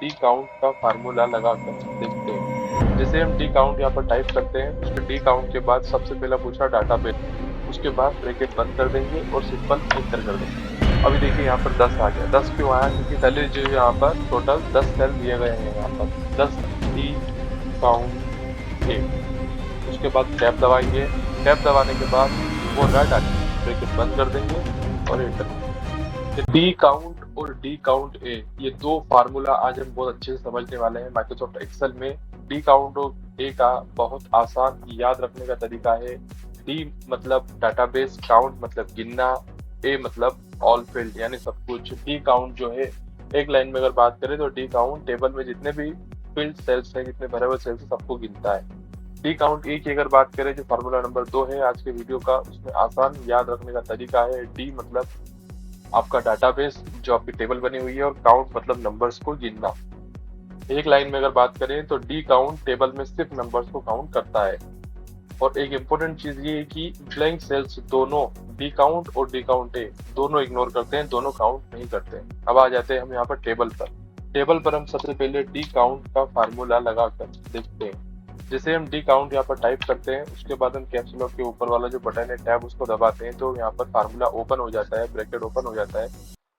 D count का formula लगाकर देखते हैं। जैसे हम डी काउंट यहाँ पर टाइप करते हैं, उसके डी काउंट के बाद सबसे पहला पूछा डाटाबेस, उसके बाद ब्रैकेट बंद कर देंगे और सिंपल एंटर कर देंगे। अभी देखिए यहाँ पर 10 आ गया। 10 क्यों आया? क्योंकि पहले जो यहाँ पर टोटल 10 सेल दिए गए हैं, यहाँ पर 10 डी काउंट ए। उसके बाद टैब दबाएंगे। टैब दबाने के बाद वो राइट आ जाएगा, ब्रैकेट बंद कर देंगे और एंटर। डी काउंट और डी काउंट ए, ये दो फार्मूला आज हम बहुत अच्छे से समझने वाले हैं माइक्रोसॉफ्ट एक्सेल में। डी काउंट और ए का बहुत आसान याद रखने का तरीका है। डी मतलब डाटाबेस, काउंट मतलब गिनना, ए मतलब ऑल फील्ड यानी सब कुछ। डी काउंट जो है, एक लाइन में अगर बात करें तो डी काउंट टेबल में जितने भी फील्ड सेल्स हैं, जितने भरे हुए सेल्स हैं, सबको गिनता है। डी काउंट ए की अगर बात करें, जो फार्मूला नंबर 2 है आज के वीडियो का, उसमें आसान याद रखने का तरीका है। डी मतलब आपका डाटाबेस जो आपकी टेबल बनी हुई है, और काउंट मतलब नंबर्स को गिनना। एक लाइन में अगर बात करें तो डी काउंट टेबल में सिर्फ नंबर्स को काउंट करता है। और एक इम्पोर्टेंट चीज ये है कि ब्लैंक सेल्स दोनों, डी काउंट और डी काउंट ए, दोनों इग्नोर करते हैं, दोनों काउंट नहीं करते हैं। अब आ जाते हैं हम यहाँ पर टेबल पर। टेबल पर हम सबसे पहले डी काउंट का फार्मूला लगाकर देखते हैं। जैसे हम डी काउंट यहाँ पर टाइप करते हैं, उसके बाद हम कैप्स लॉक के ऊपर वाला जो बटन है टैब, उसको दबाते हैं तो यहाँ पर फार्मूला ओपन हो जाता है, ब्रैकेट ओपन हो जाता है।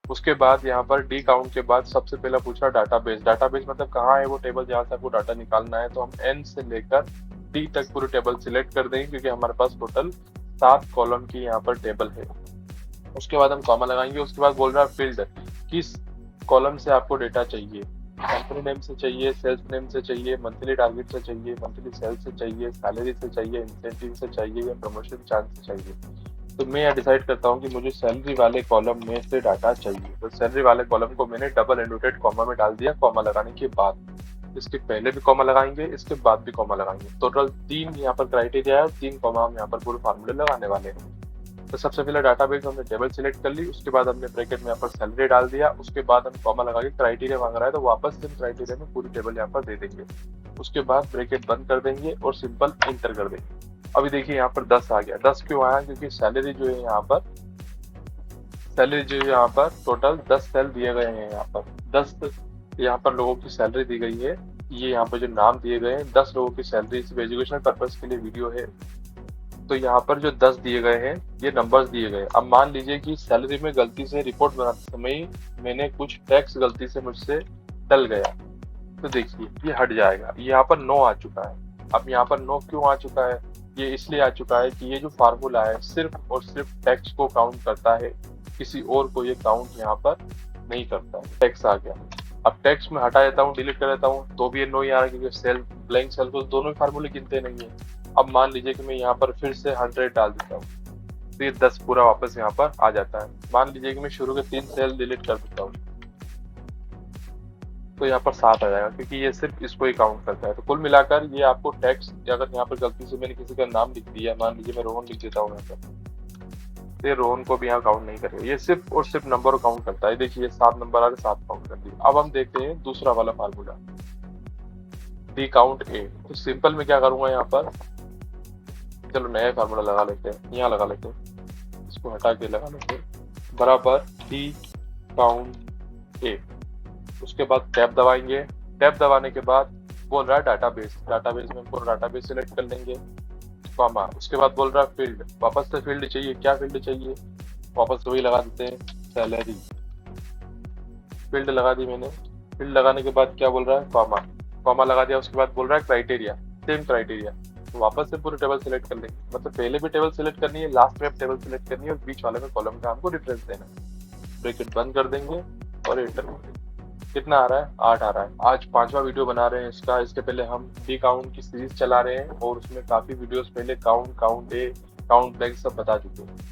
उसके बाद यहाँ पर डी काउंट के बाद सबसे पहला पूछा डाटाबेस। डाटाबेस मतलब कहाँ है वो टेबल जहाँ से आपको डाटा निकालना है, तो हम एन से लेकर डी तक पूरे टेबल सिलेक्ट कर देंगे, क्योंकि हमारे पास टोटल 7 कॉलम की यहाँ पर टेबल है। उसके बाद हम कॉमा लगाएंगे। उसके बाद बोल रहा है फील्ड, किस कॉलम से आपको डेटा चाहिए, कंपनी नेम से चाहिए, सेल्स नेम से चाहिए, मंथली टारगेट से चाहिए, मंथली सेल्स से चाहिए, सैलरी से चाहिए, इंसेंटिव से चाहिए, या प्रमोशन चांस से चाहिए। तो मैं यहाँ डिसाइड करता हूँ कि मुझे सैलरी वाले कॉलम में से डाटा चाहिए। तो सैलरी वाले कॉलम को मैंने डबल एंडोटेड कॉमा में डाल दिया। कॉमा लगाने के बाद इसके पहले भी कॉमा लगाएंगे, इसके बाद भी कॉमा लगाएंगे। टोटल 3 यहाँ पर क्राइटेरिया है, 3 कॉमा हम यहाँ पर पूरे फार्मूले लगाने वाले हैं। तो सबसे पहले डाटाबेस हमने टेबल सिलेक्ट कर ली, उसके बाद हमने ब्रैकेट में यहाँ पर सैलरी डाल दिया, उसके बाद हम कॉमा लगा के क्राइटेरिया मांग रहा है तो वापस से क्राइटेरिया में पूरी टेबल यहाँ पर दे देंगे। उसके बाद ब्रैकेट बंद कर देंगे और सिंपल इंटर कर देंगे। अभी देखिए यहाँ पर 10 आ गया। 10 क्यों आया? क्योंकि सैलरी जो है यहाँ पर, सैलरी जो है यहाँ पर टोटल 10 सेल दिए गए हैं। यहाँ पर 10 यहाँ पर लोगों की सैलरी दी गई है। ये यहाँ पर जो नाम दिए गए हैं 10 लोगों की सैलरी, सिर्फ एजुकेशनल पर्पज के लिए वीडियो है। तो यहाँ पर जो 10 दिए गए हैं, ये नंबर्स दिए गए। अब मान लीजिए कि सैलरी में गलती से रिपोर्ट बनाते समय मैंने कुछ टैक्स गलती से मुझसे टल गया, तो देखिए ये हट जाएगा। यहाँ पर 9 आ चुका है। अब यहाँ पर 9 क्यों आ चुका है? ये इसलिए आ चुका है कि ये जो फार्मूला है सिर्फ और सिर्फ टैक्स को काउंट करता है, किसी और को ये काउंट यहाँ पर नहीं करता है। टैक्स आ गया। अब टैक्स में हटा देता हूँ, डिलीट कर देता हूँ, तो भी ये 9 ही आ रहा है, क्योंकि सेल, ब्लैंक सेल को दोनों ही फार्मूले गिनते नहीं है। अब मान लीजिए कि मैं यहाँ पर फिर से 100 डाल देता हूँ, तो ये 10 पूरा वापस यहाँ पर आ जाता है। मान लीजिए कि मैं शुरू के 3 सेल डिलीट कर देता हूँ, तो यहाँ पर 7 आ जाएगा, क्योंकि ये सिर्फ इसको ही काउंट करता है। तो कुल मिलाकर ये आपको टैक्स, अगर यहाँ पर गलती से मैंने किसी का नाम लिख दिया, मान लीजिए मैं रोहन लिख देता हूँ यहाँ पर, तो ये रोहन को भी यहाँ काउंट नहीं करेगा। ये सिर्फ और सिर्फ नंबर को काउंट करता है। देखिए 7 नंबर आ रहे, 7 काउंट कर दिए। अब हम देखते हैं दूसरा वाला फार्मूला, डी काउंट ए। तो सिंपल में क्या करूंगा यहाँ पर, चलो नया फार्मूला लगा लेते हैं, यहाँ लगा लेते हैं, इसको हटा के लगा लेते हैं, बराबर डी काउंट ए। उसके बाद टैब दबाएंगे। टैब दबाने के बाद बोल रहा है डाटाबेस। डाटाबेस में हमको डाटाबेस सिलेक्ट कर लेंगे, कॉमा। उसके बाद बोल रहा है फील्ड, वापस से फील्ड चाहिए। क्या फील्ड चाहिए? वापस से वही लगा देते हैं, सैलरी। फील्ड लगा दी मैंने। फील्ड लगाने के बाद क्या बोल रहा है? कॉमा। कॉमा लगा दिया। उसके बाद बोल रहा है क्राइटेरिया, सेम क्राइटेरिया। तो वापस से पूरे टेबल सिलेक्ट कर लेंगे, मतलब पहले भी टेबल सिलेक्ट करनी है, लास्ट में टेबल सिलेक्ट करनी है, और बीच वाले में कॉलम का हमको डिफरेंस देना है। ब्रैकेट बंद कर देंगे और एंटर कर देंगे। कितना आ रहा है? 8 आ रहा है। आज 5वां वीडियो बना रहे हैं इसका। इसके पहले हम डी काउंट की सीरीज चला रहे हैं, और उसमें काफी वीडियोस पहले काउंट, काउंट ए, काउंट ब्लैंक सब बता चुके हैं।